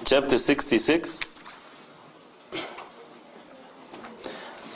chapter 66.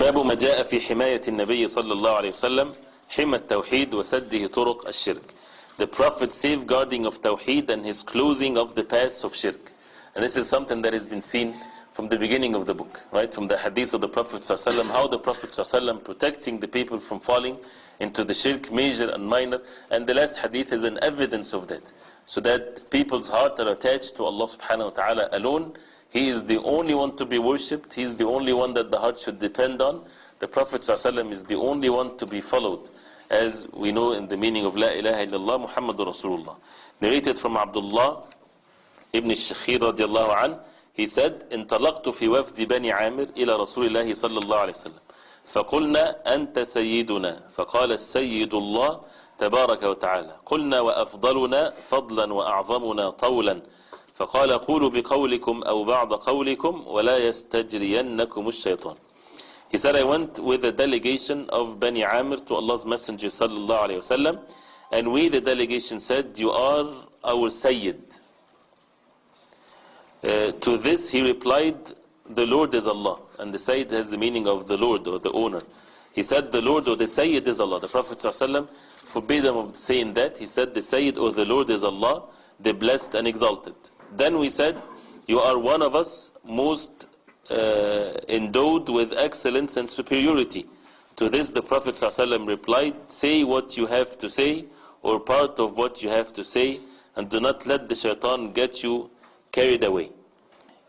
باب ما جاء في حماية النبي صلى الله عليه وسلم حمى التوحيد وسده طرق الشرك. The Prophet's safeguarding of Tawheed and his closing of the paths of shirk. And this is something that has been seen from the beginning of the book, right? From the hadith of the Prophet ﷺ, how the Prophet ﷺ protecting the people from falling into the shirk, major and minor. And the last hadith is an evidence of that. So that people's hearts are attached to Allah subhanahu wa ta'ala alone. He is the only one to be worshipped. He is the only one that the heart should depend on. The Prophet ﷺ is the only one to be followed, as we know in the meaning of La ilaha illallah Muhammadur Rasulullah. Narrated from Abdullah ibn al-Shakhir radiallahu anh, he said, انطلقت في وفد بني عامر إلى رسول الله صلى الله عليه وسلم فقلنا أنت سيدنا فقال السيد الله تبارك وتعالى قلنا وأفضلنا فضلا وأعظمنا طولا فقال قولوا بقولكم أو بعض قولكم ولا يستجرينكم الشيطان. He said, I went with a delegation of Bani Amir to Allah's Messenger sallallahu alayhi wasallam, and we, the delegation, said, you are our Sayyid. To this he replied, the Lord is Allah. And the Sayyid has the meaning of the Lord or the owner. He said, the Lord or the Sayyid is Allah. The Prophet ﷺ forbade them of saying that. He said, the Sayyid or the Lord is Allah, the blessed and exalted. Then we said, you are one of us, most endowed with excellence and superiority. To this the Prophet ﷺ replied, say what you have to say, or part of what you have to say, and do not let the shaitan get you carried away.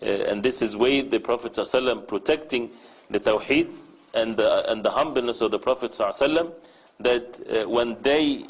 And this is way the Prophet ﷺ protecting the Tawheed and the humbleness of the Prophet ﷺ, that when they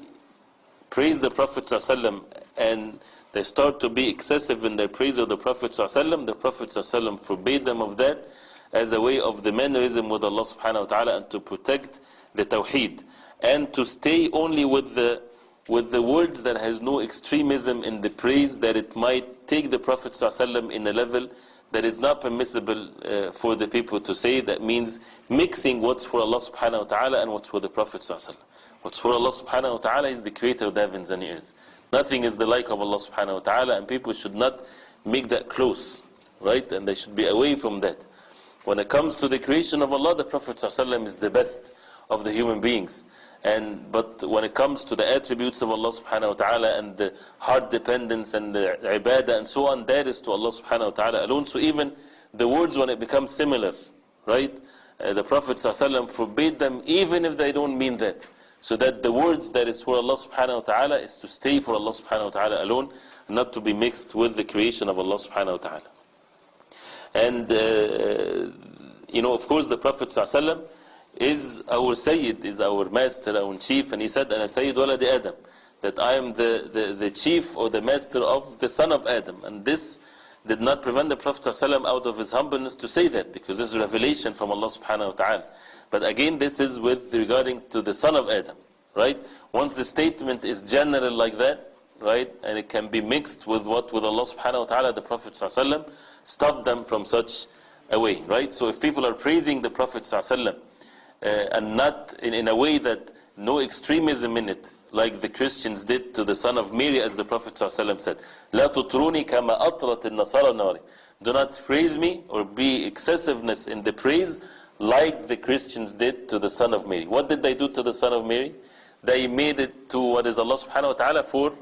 praise the Prophet ﷺ and they start to be excessive in their praise of the Prophet ﷺ, the Prophet ﷺ forbade them of that as a way of the mannerism with Allah subhanahu wa ta'ala, and to protect the Tawheed, and to stay only with the words that has no extremism in the praise, that it might take the Prophet ﷺ in a level that is not permissible for the people to say. That means mixing what's for Allah subhanahu wa ta'ala and what's for the Prophet ﷺ. What's for Allah subhanahu wa ta'ala is the creator of the heavens and the earth. Nothing is the like of Allah subhanahu wa ta'ala, and people should not make that close, right? And they should be away from that. When it comes to the creation of Allah, the Prophet ﷺ is the best of the human beings. But when it comes to the attributes of Allah subhanahu wa ta'ala and the heart dependence and the ibadah and so on, that is to Allah subhanahu wa ta'ala alone. So even the words, when it becomes similar, right? The Prophet ﷺ forbade them even if they don't mean that. So that the words that is for Allah subhanahu wa ta'ala is to stay for Allah subhanahu wa ta'ala alone, and not to be mixed with the creation of Allah subhanahu wa ta'ala. And of course the Prophet ﷺ is our Sayyid, is our master, our chief, and he said, Ana Sayyid waladi Adam, that I am the chief or the master of the son of Adam. And this did not prevent the Prophet ﷺ out of his humbleness to say that, because this is revelation from Allah subhanahu wa ta'ala. But again, this is with regarding to the son of Adam, right? Once the statement is general like that, right, and it can be mixed with Allah subhanahu wa ta'ala, the Prophet ﷺ stopped them from such a way, right? So if people are praising the Prophet ﷺ and not in a way that no extremism in it, like the Christians did to the son of Mary, as the Prophet ﷺ said, لا تطروني كما أطرت النصارى النار. Do not praise me or be excessiveness in the praise like the Christians did to the son of Mary. What did they do to the son of Mary? They made it to what is Allah subhanahu wa ta'ala for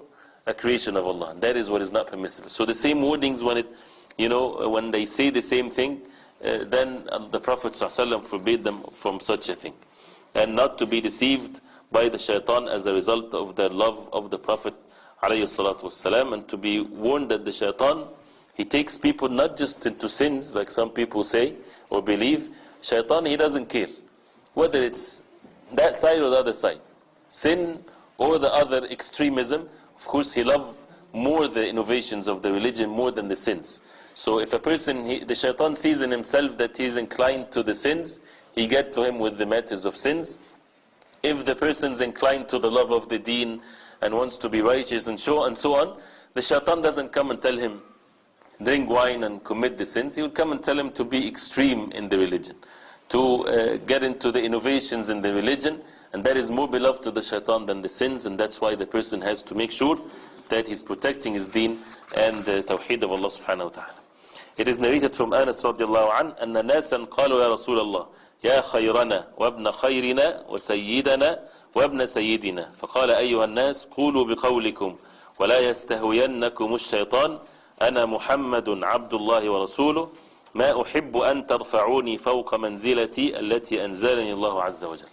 a creation of Allah. And that is what is not permissible. So the same wordings when they say the same thing, then the Prophet ﷺ forbade them from such a thing. And not to be deceived by the shaitan as a result of their love of the Prophet ﷺ, and to be warned that the shaitan, he takes people not just into sins, like some people say or believe. Shaitan, he doesn't care whether it's that side or the other side, sin or the other extremism. Of course, he loves more the innovations of the religion more than the sins. So if a person, the shaitan sees in himself that he is inclined to the sins, he gets to him with the matters of sins. If the person is inclined to the love of the deen and wants to be righteous and so on, the shaitan doesn't come and tell him, drink wine and commit the sins. He would come and tell him to be extreme in the religion, to get into the innovations in the religion, and that is more beloved to the shaitan than the sins. And that's why the person has to make sure that he's protecting his deen and the tawheed of Allah subhanahu wa ta'ala. It is narrated from Anas radiallahu anhu, أن ناسا قالوا يا رسول الله يا خيرنا وابن خيرنا وسيدنا وابن سيدنا فقال أيها الناس قولوا بقولكم ولا يستهوينكم الشيطان أنا محمد عبد الله ورسوله ما أحب أن ترفعوني فوق منزلتي التي أنزلني الله عز وجل.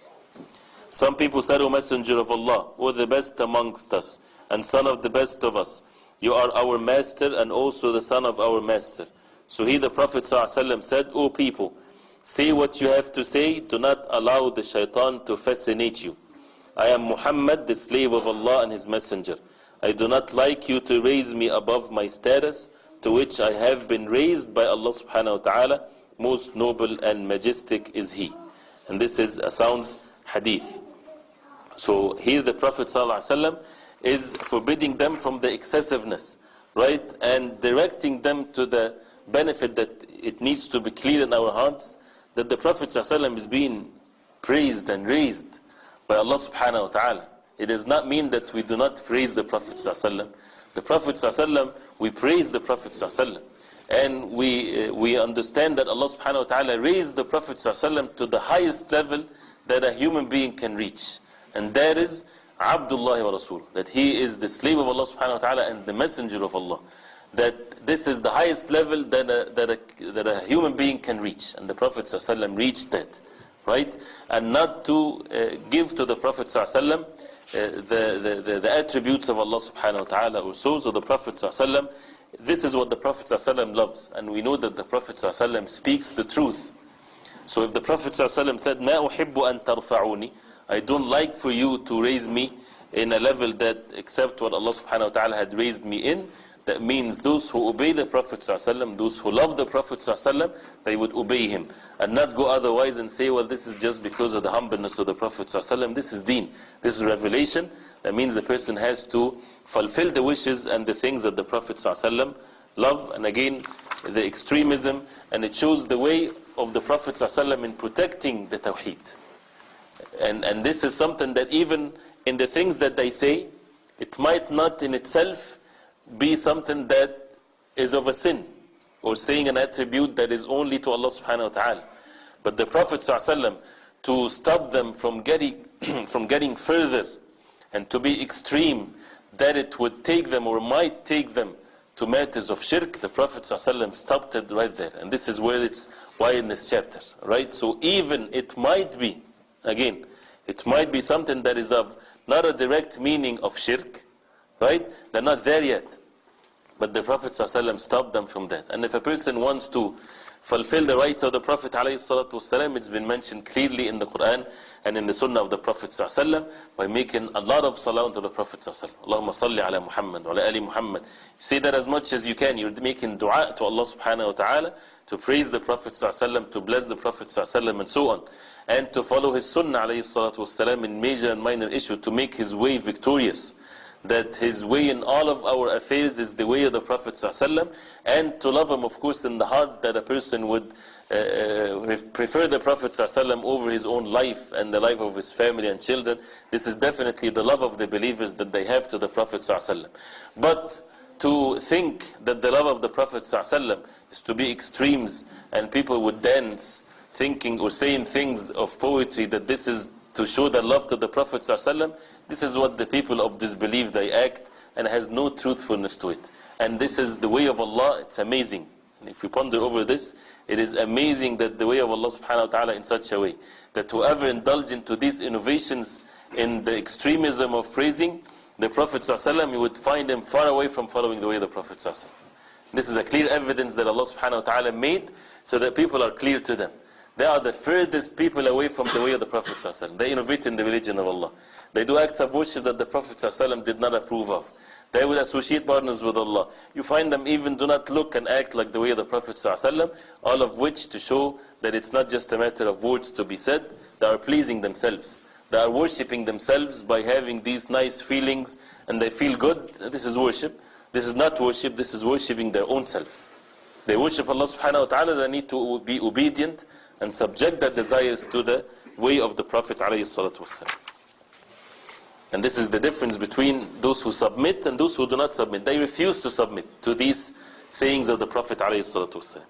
Some people said, O Messenger of Allah, O the best amongst us and son of the best of us, you are our master and also the son of our master. So he, the Prophet ﷺ, said, O people, say what you have to say, do not allow the shaitan to fascinate you. I am Muhammad, the slave of Allah and his messenger. I do not like you to raise me above my status, to which I have been raised by Allah subhanahu wa ta'ala. Most noble and majestic is he. And this is a sound hadith. So here the Prophet ﷺ is forbidding them from the excessiveness, right? And directing them to the benefit that it needs to be clear in our hearts, that the Prophet ﷺ is being praised and raised by Allah subhanahu wa ta'ala. It does not mean that we do not praise the Prophet ﷺ. The Prophet ﷺ, we praise the Prophet ﷺ. And we understand that Allah subhanahu wa ta'ala raised the Prophet ﷺ to the highest level that a human being can reach. And that is Abdullah wa Rasul. That he is the slave of Allah subhanahu wa ta'ala and the messenger of Allah. That this is the highest level that a human being can reach. And the Prophet ﷺ reached that. Right? And not to give to the Prophet ﷺ the attributes of Allah subhanahu wa ta'ala or so. So the Prophet ﷺ, this is what the Prophet ﷺ loves. And we know that the Prophet ﷺ speaks the truth. So if the Prophet ﷺ said, مَا أُحِبُّ أَن تَرْفَعُونِ, I don't like for you to raise me in a level that except what Allah subhanahu wa ta'ala had raised me in, that means those who obey the Prophet ﷺ, those who love the Prophet ﷺ, they would obey him. And not go otherwise and say, well, this is just because of the humbleness of the Prophet ﷺ. This is deen. This is revelation. That means the person has to fulfill the wishes and the things that the Prophet ﷺ love. And again, the extremism. And it shows the way of the Prophet ﷺ in protecting the Tawheed. And this is something that even in the things that they say, it might not in itself be something that is of a sin, or saying an attribute that is only to Allah subhanahu wa ta'ala. But the Prophet ﷺ, to stop them from getting further and to be extreme, that it would take them or might take them to matters of shirk, the Prophet ﷺ stopped it right there. And this is where it's why in this chapter, right? So even it might be, again, it might be something that is of not a direct meaning of shirk, right? They're not there yet. But the Prophet ﷺ stopped them from that. And if a person wants to fulfill the rights of the Prophet ﷺ, it's been mentioned clearly in the Quran and in the Sunnah of the Prophet ﷺ by making a lot of salah to the Prophet ﷺ. Allahumma salli ala Muhammad wa ala ali Muhammad. You say that as much as you can. You're making dua to Allah subhanahu wa ta'ala, to praise the Prophet ﷺ, to bless the Prophet ﷺ, and so on. And to follow his Sunnah ﷺ in major and minor issue, to make his way victorious. That his way in all of our affairs is the way of the Prophet ﷺ, and to love him, of course, in the heart, that a person would prefer the Prophet ﷺ over his own life and the life of his family and children. This is definitely the love of the believers that they have to the Prophet ﷺ. But to think that the love of the Prophet ﷺ is to be extremes, and people would dance thinking or saying things of poetry that this is to show their love to the Prophet ﷺ, this is what the people of disbelief, they act, and has no truthfulness to it. And this is the way of Allah. It's amazing. And if we ponder over this, it is amazing that the way of Allah subhanahu wa ta'ala in such a way, that whoever indulge into these innovations in the extremism of praising the Prophet ﷺ, you would find them far away from following the way of the Prophet ﷺ. This is a clear evidence that Allah subhanahu wa ta'ala made so that people are clear to them. They are the furthest people away from the way of the Prophet ﷺ. They innovate in the religion of Allah. They do acts of worship that the Prophet ﷺ did not approve of. They would associate partners with Allah. You find them even do not look and act like the way of the Prophet ﷺ, all of which to show that it's not just a matter of words to be said. They are pleasing themselves. They are worshipping themselves by having these nice feelings, and they feel good. This is worship. This is not worship. This is worshipping their own selves. They worship Allah subhanahu wa ta'ala. They need to be obedient and subject their desires to the way of the Prophet ﷺ. And this is the difference between those who submit and those who do not submit. They refuse to submit to these sayings of the Prophet ﷺ.